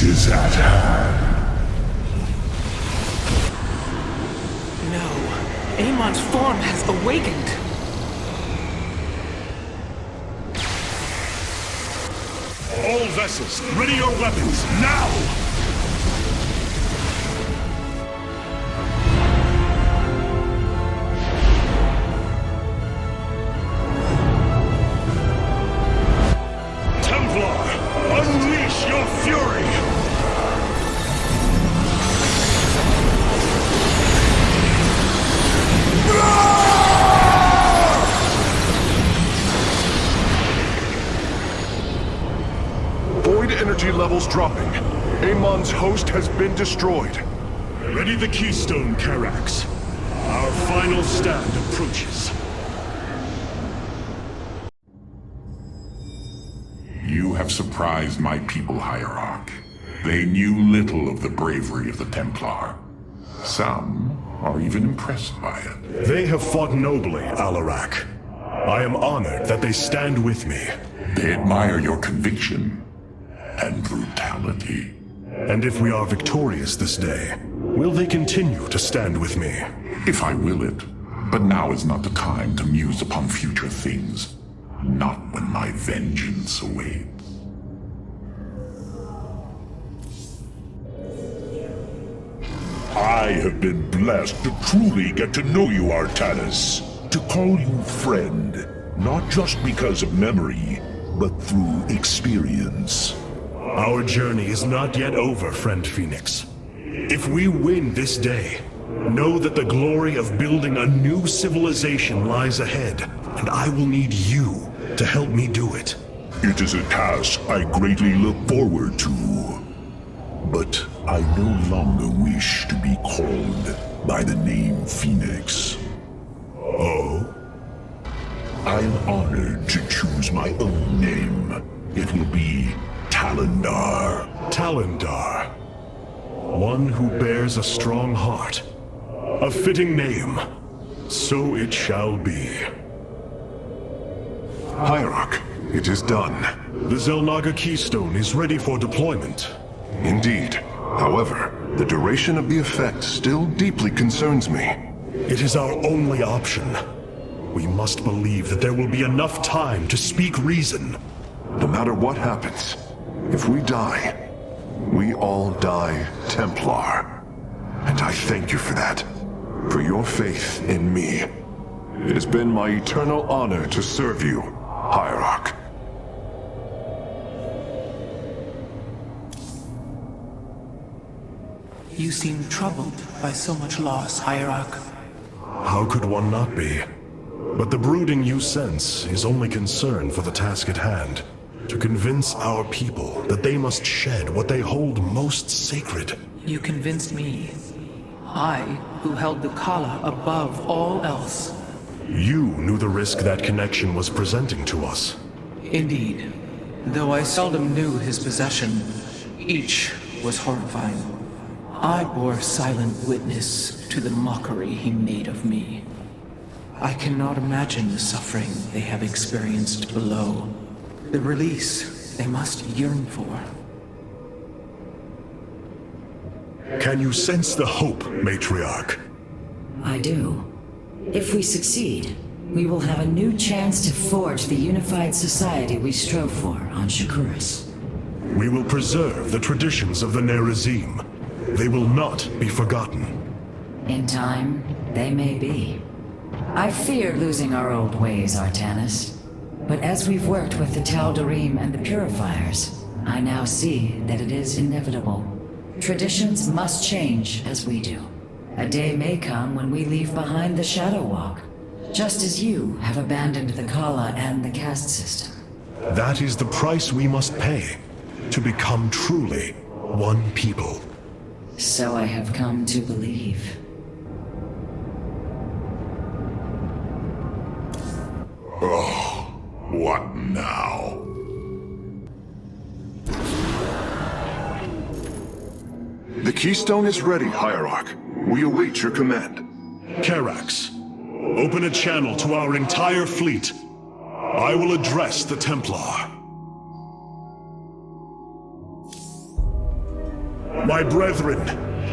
is at hand. No. Amon's form has awakened. All vessels, ready your weapons, now! Unleash your fury! Void energy levels dropping. Amon's host has been destroyed. Ready the keystone, Karax. Our final stand approaches. You have surprised my people, Hierarch. They knew little of the bravery of the Templar. Some are even impressed by it. They have fought nobly, Alarak. I am honored that they stand with me. They admire your conviction and brutality. And if we are victorious this day, will they continue to stand with me? If I will it. But now is not the time to muse upon future things. Not when my vengeance awaits. I have been blessed to truly get to know you, Artanis. To call you friend, not just because of memory, but through experience. Our journey is not yet over, friend Phoenix. If we win this day, know that the glory of building a new civilization lies ahead, and I will need you to help me do it. It is a task I greatly look forward to. But I no longer wish to be called by the name Phoenix. Oh? I'm honored to choose my own name. It will be Talendar. Talendar. One who bears a strong heart. A fitting name. So it shall be. Hierarch, it is done. The Xel'Naga Keystone is ready for deployment. Indeed. However, the duration of the effect still deeply concerns me. It is our only option. We must believe that there will be enough time to speak reason. No matter what happens, if we die, we all die Templar. And I thank you for that. For your faith in me. It has been my eternal honor to serve you, Hierarch. You seem troubled by so much loss, Hierarch. How could one not be? But the brooding you sense is only concern for the task at hand. To convince our people that they must shed what they hold most sacred. You convinced me. I, who held the Kala above all else. You knew the risk that connection was presenting to us. Indeed. Though I seldom knew his possession, each was horrifying. I bore silent witness to the mockery he made of me. I cannot imagine the suffering they have experienced below. The release they must yearn for. Can you sense the hope, Matriarch? I do. If we succeed, we will have a new chance to forge the unified society we strove for on Shakuras. We will preserve the traditions of the Nerazim. They will not be forgotten. In time, they may be. I fear losing our old ways, Artanis. But as we've worked with the Tal'Darim and the Purifiers, I now see that it is inevitable. Traditions must change as we do. A day may come when we leave behind the Shadow Walk, just as you have abandoned the Kala and the caste system. That is the price we must pay, to become truly one people. So I have come to believe. Oh, what now? The Keystone is ready, Hierarch. We await your command. Karax, open a channel to our entire fleet. I will address the Templar. My brethren,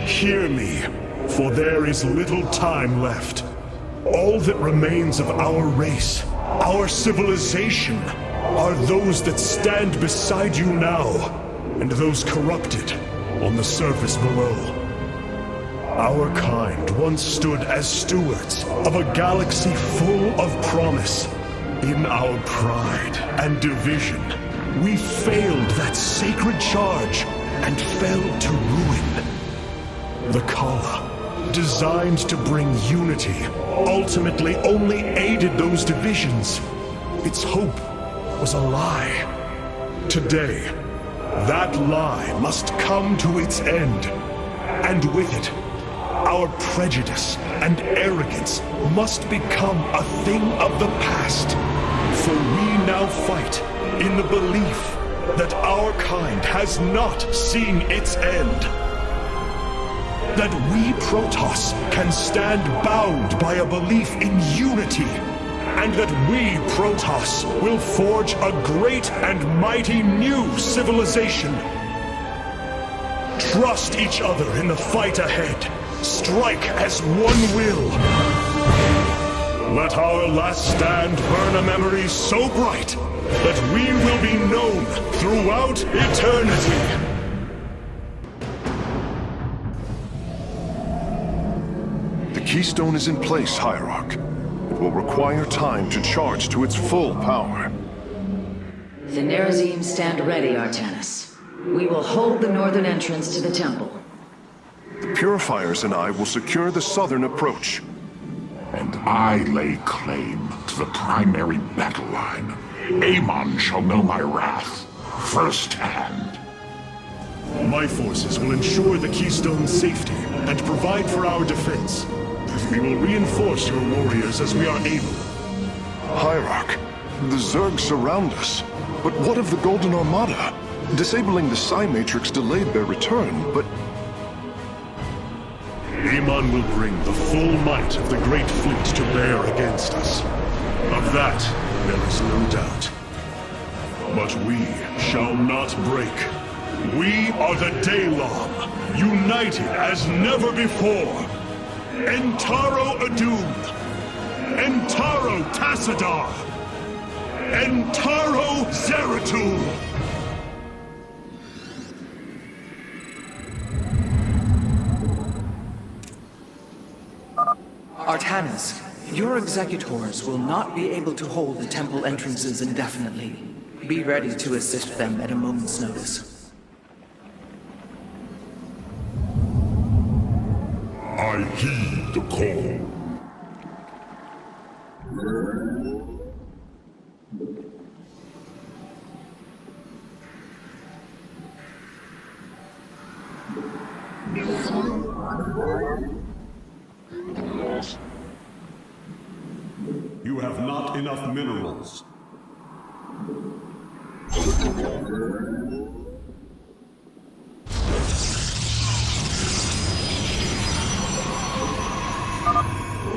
hear me, for there is little time left. All that remains of our race, our civilization, are those that stand beside you now, and those corrupted on the surface below. Our kind once stood as stewards of a galaxy full of promise. In our pride and division, we failed that sacred charge and fell to ruin. The Kala, designed to bring unity, ultimately only aided those divisions. Its hope was a lie. Today, that lie must come to its end. And with it, our prejudice and arrogance must become a thing of the past. For we now fight in the belief that our kind has not seen its end. That we Protoss can stand bound by a belief in unity. And that we Protoss will forge a great and mighty new civilization. Trust each other in the fight ahead. Strike as one will. Let our last stand burn a memory so bright that we will be known throughout eternity. The keystone is in place, Hierarch. It will require time to charge to its full power. The Nerazim stand ready, Artanis. We will hold the northern entrance to the temple. The Purifiers and I will secure the southern approach. And I lay claim to the primary battle line. Amon shall know my wrath firsthand. My forces will ensure the Keystone's safety and provide for our defense. We will reinforce your warriors as we are able. Hierarch, the Zerg surround us. But what of the Golden Armada? Disabling the Psi Matrix delayed their return, but... Amon will bring the full might of the Great Fleet to bear against us. Of that, there is no doubt. But we shall not break. We are the Daylon, united as never before. Entaro Adun, Entaro Tassadar, Entaro Zeratul. Artanis, your executors will not be able to hold the temple entrances indefinitely. Be ready to assist them at a moment's notice. I heed the call. You have not enough minerals.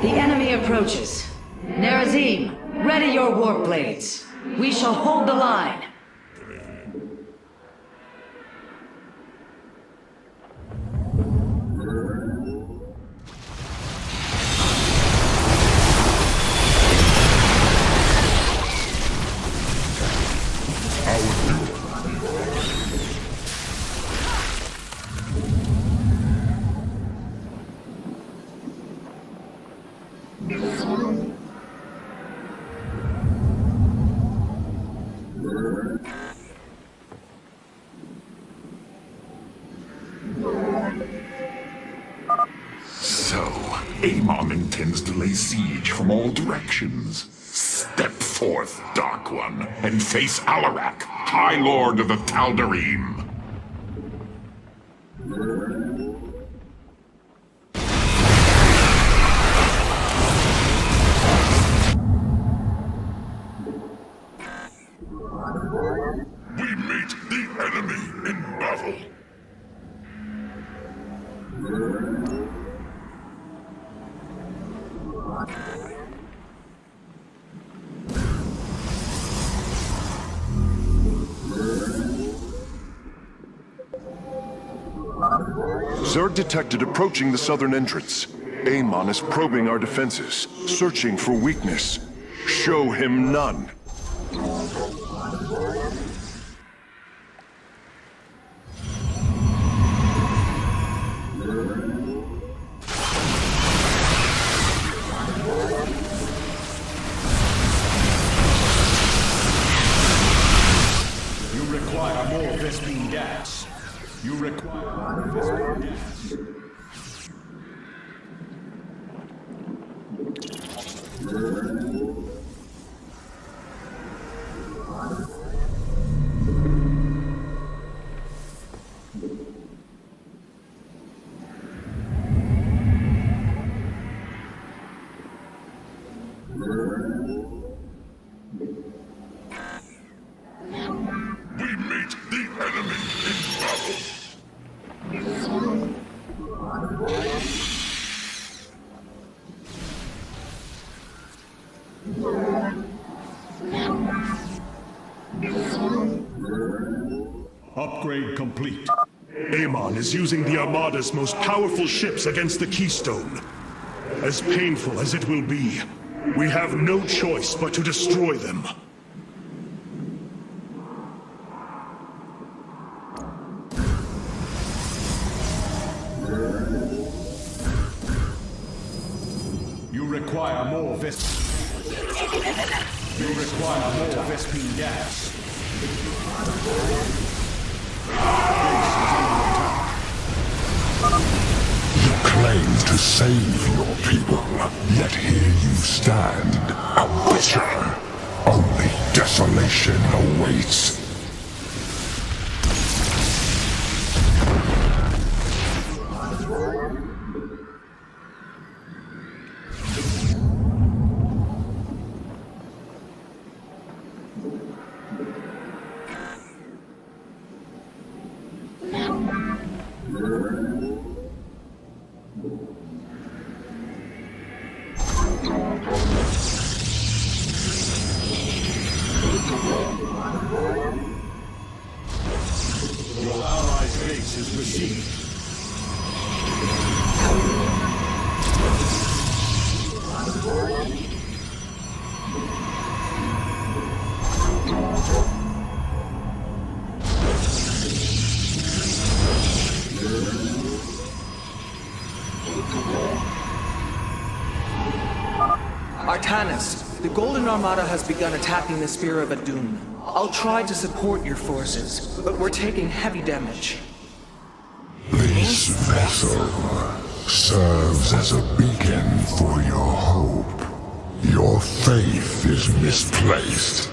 The enemy approaches. Nerazim, ready your warp blades. We shall hold the line. So, Amon intends to lay siege from all directions. Step forth, Dark One, and face Alarak, High Lord of the Tal'Darim. We meet the enemy in battle. Zerg detected approaching the southern entrance. Amon is probing our defenses, searching for weakness. Show him none. You require more Vespene gas. You require more Vespene gas. We meet the enemy in battle. Upgrade complete. Amon is using the Armada's most powerful ships against the Keystone. As painful as it will be, we have no choice but to destroy them. You require more You require more Vespene gas. You claim to save your people, yet here you stand, a butcher. Only desolation awaits. Your allies' base is besieged. Artanis, the Golden Armada has begun attacking the Spear of Adun. I'll try to support your forces, but we're taking heavy damage. This vessel serves as a beacon for your hope. Your faith is misplaced.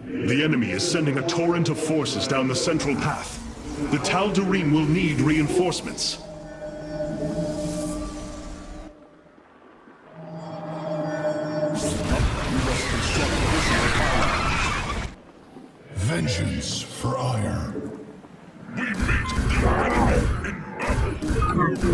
The enemy is sending a torrent of forces down the central path. The Tal'Darim will need reinforcements. Vengeance for ire. We meet the enemy in battle.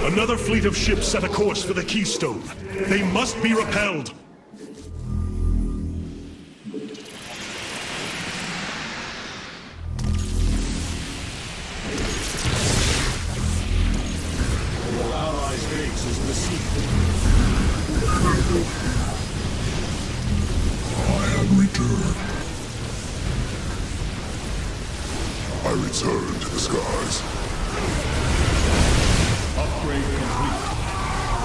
Another fleet of ships set a course for the Keystone. They must be repelled. Your allies' base is besieged. I am returned. I return to the skies. Upgrade complete.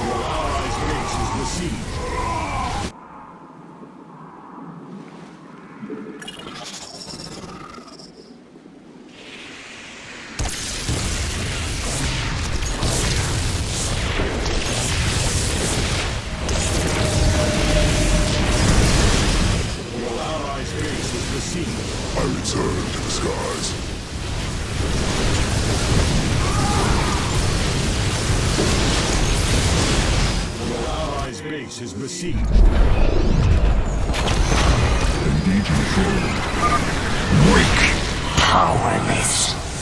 Your allies' base is besieged. Your allies' base is besieged. I return to the skies. Your allies' base is besieged. Engaging foe. Weak. Powerless.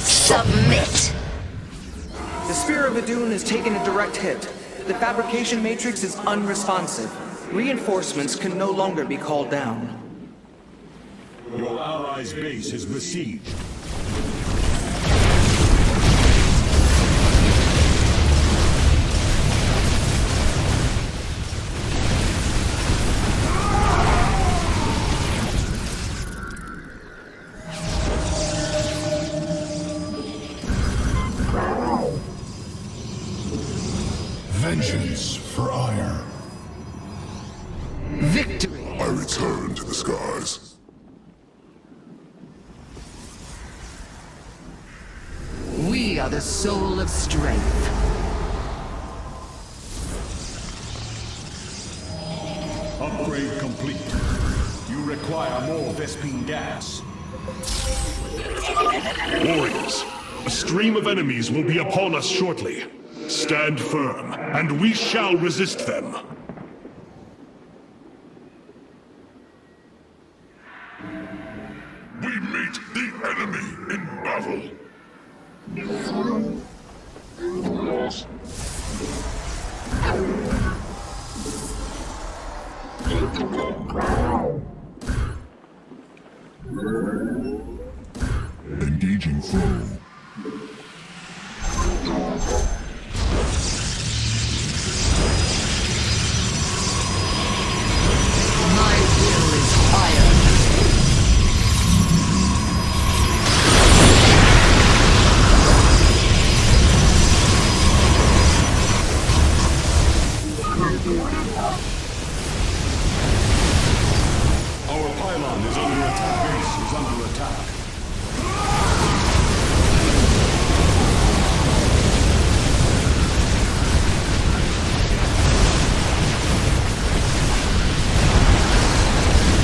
Submit. The Spear of Adun has taken a direct hit. The fabrication matrix is unresponsive. Reinforcements can no longer be called down. Your allies' base is besieged. Vengeance for ire. Victory. I return to the skies. We are the soul of strength. Upgrade complete. You require more Vespine gas. Warriors, a stream of enemies will be upon us shortly. Stand firm, and we shall resist them. We meet the enemy in battle. Engaging foe. My will is iron. Our pylon is under attack. Base is under attack.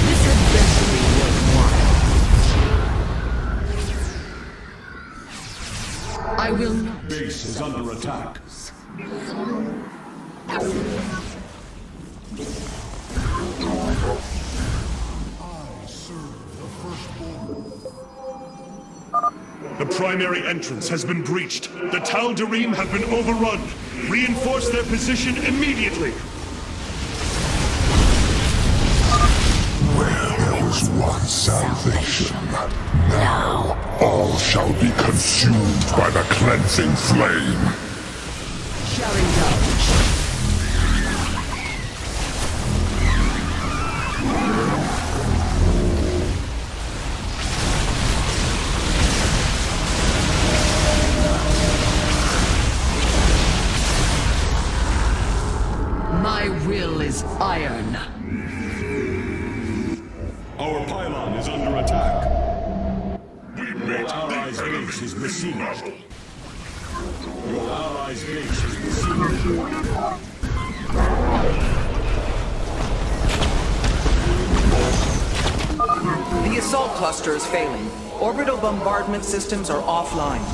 This adventure was worthwhile. I will not. Base is under attack. The primary entrance has been breached. The Tal'Darim have been overrun. Reinforce their position immediately. Where there was once salvation, now all shall be consumed by the cleansing flame. Shall indulge. My will is iron. Our pylon is under attack. We Your meet allies' the enemy base is in besieged. battle. Your allies' base is besieged. The assault cluster is failing. Orbital bombardment systems are offline.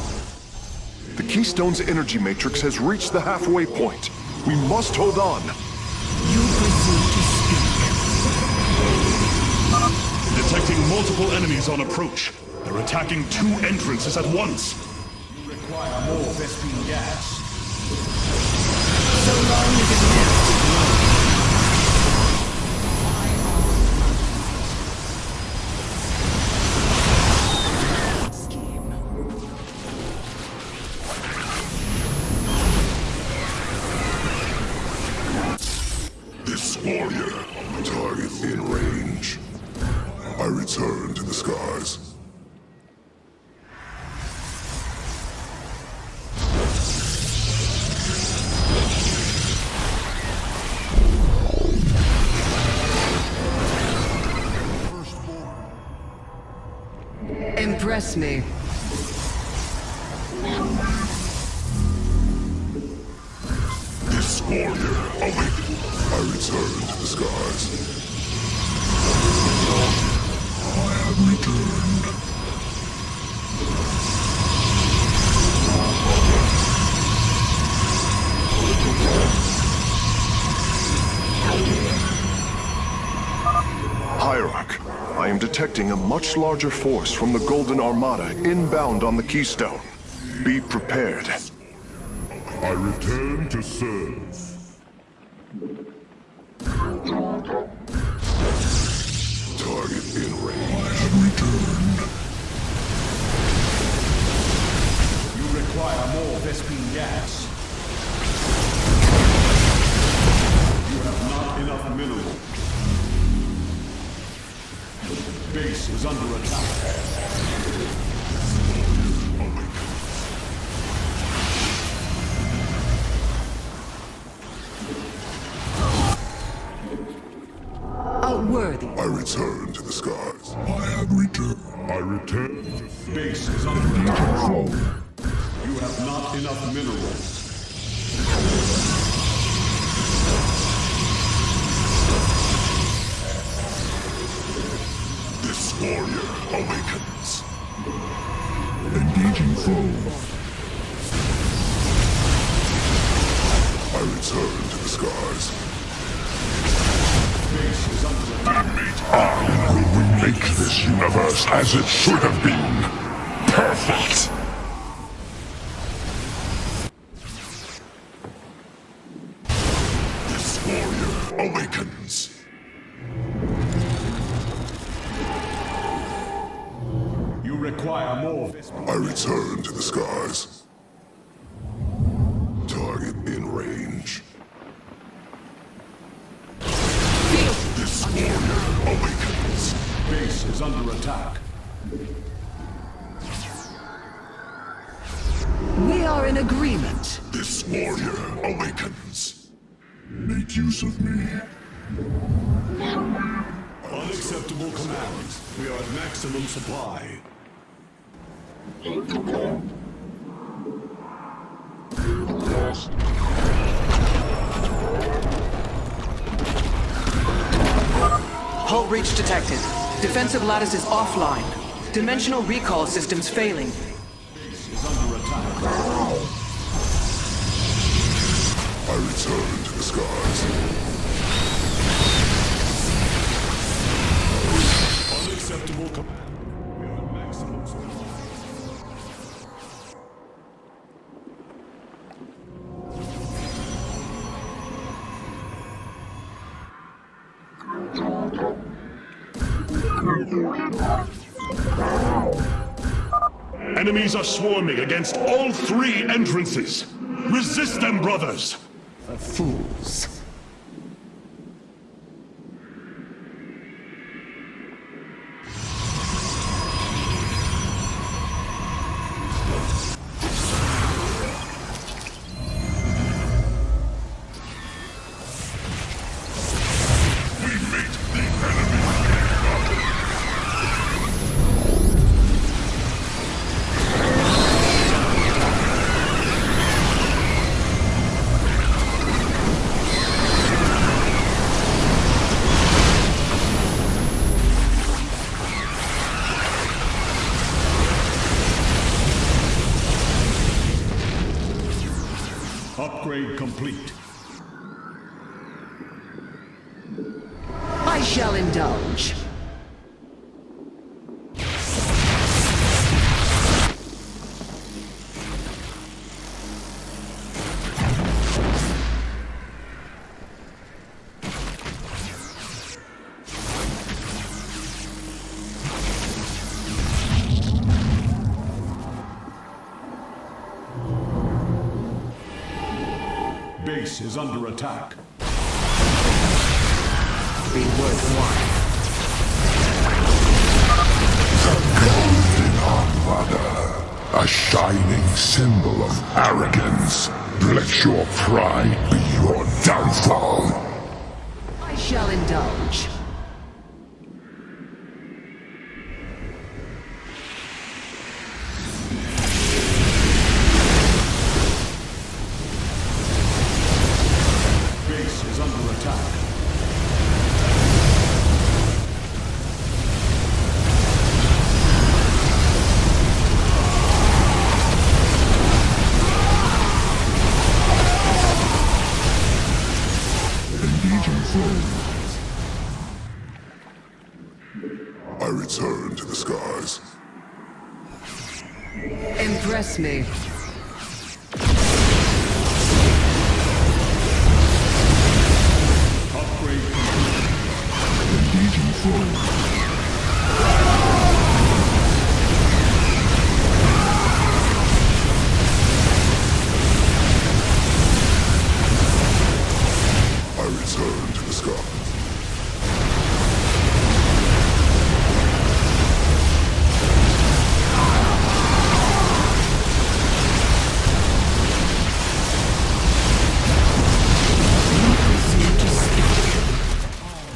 The Keystone's energy matrix has reached the halfway point. We must hold on. You presume to speak. Detecting multiple enemies on approach. They're attacking 2 entrances at once. You require more Vespine gas. So long as it lives to grow. Scheme. This warrior, target in range. I return to the skies. Impress me. This warrior awakened. I return to the skies. I have returned. Hierarch, I I am detecting a much larger force from the Golden Armada inbound on the Keystone. Be prepared. I return to serve. Target in range. Return. You require more Vespene gas. You have not enough mineral. Base is under attack. Outworthy. I return to the skies. I have returned. I return to base is under attack. You have not enough minerals. This warrior awakens. Engaging foe. I return to the skies. Base is under attack. I will remake this universe as it should have been. Perfect! This warrior awakens. You require more Vespene. I return to the skies. Target in range. This warrior awakens. Base is under attack. We are in agreement. This warrior awakens. Make use of me. Unacceptable commands. We are at maximum supply. Hull breach detected. Defensive lattice is offline. Dimensional recall systems failing. Base is under attack. I return to the skies. Unacceptable command. We are at maximum supply. Enemies are swarming against all three entrances. Resist them, brothers! Fools. We meet the enemy. Upgrade complete. I shall indulge. Base is under attack. Be worthwhile. Golden Armada, a shining symbol of arrogance. Let your pride be your downfall. I shall indulge. Base is under attack. Engaging foe. impress me. Upgrade complete. Engaging foe. I return to the skies.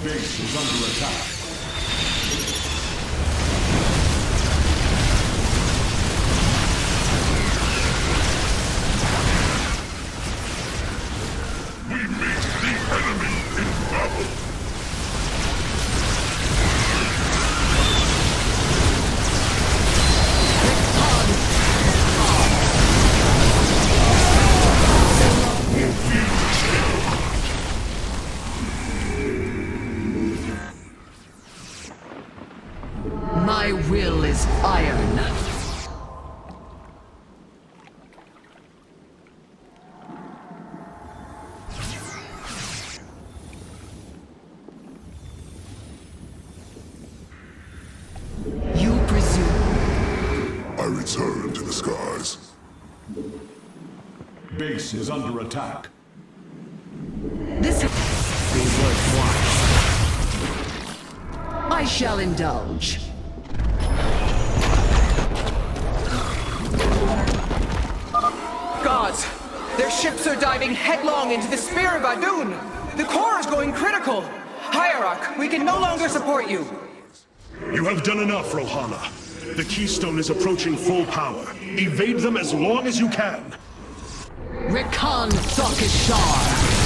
Base is under attack. We meet the enemy in battle. My will is iron. You presume. I return to the skies. Base is under attack. This be worthwhile. I shall indulge. Gods! Their ships are diving headlong into the Spear of Adun! The core is going critical! Hierarch, we can no longer support you! You have done enough, Rohana. The Keystone is approaching full power. Evade them as long as you can. Rakan Thokishar.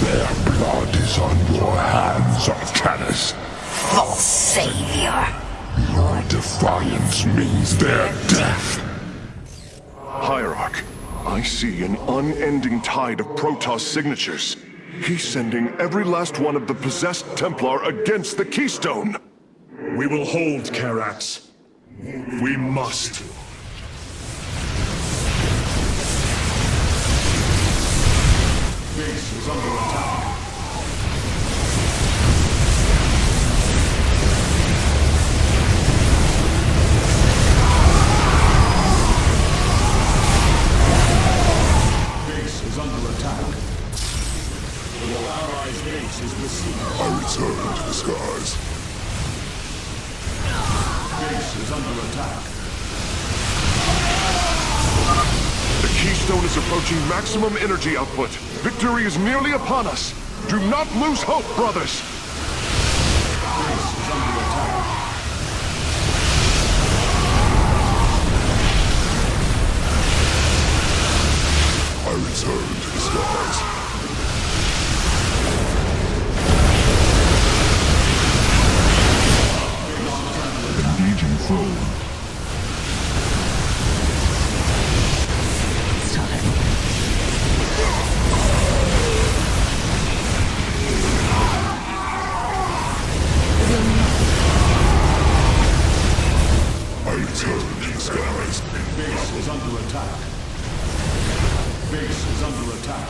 Their blood is on your hands, Arcanus. False savior. Your defiance means their death. Hierarch, I see an unending tide of Protoss signatures. He's sending every last one of the possessed Templar against the Keystone. We will hold Karax. We must. Base is under attack. Base is under attack. Your allies' base is besieged. I return to the skies. Base is under attack. The Keystone is approaching maximum energy output. Victory is nearly upon us. Do not lose hope, brothers. Base is under attack. I return to the skies. Engaging foe. I return to the skies. Base is under attack. Base is under attack.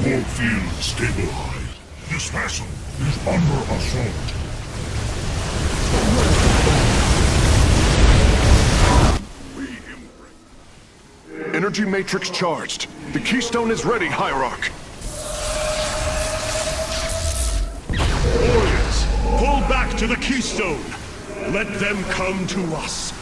All fields stabilized. This vessel is under assault. Energy matrix charged. The Keystone is ready, Hierarch. Warriors, pull back to the Keystone. Let them come to us.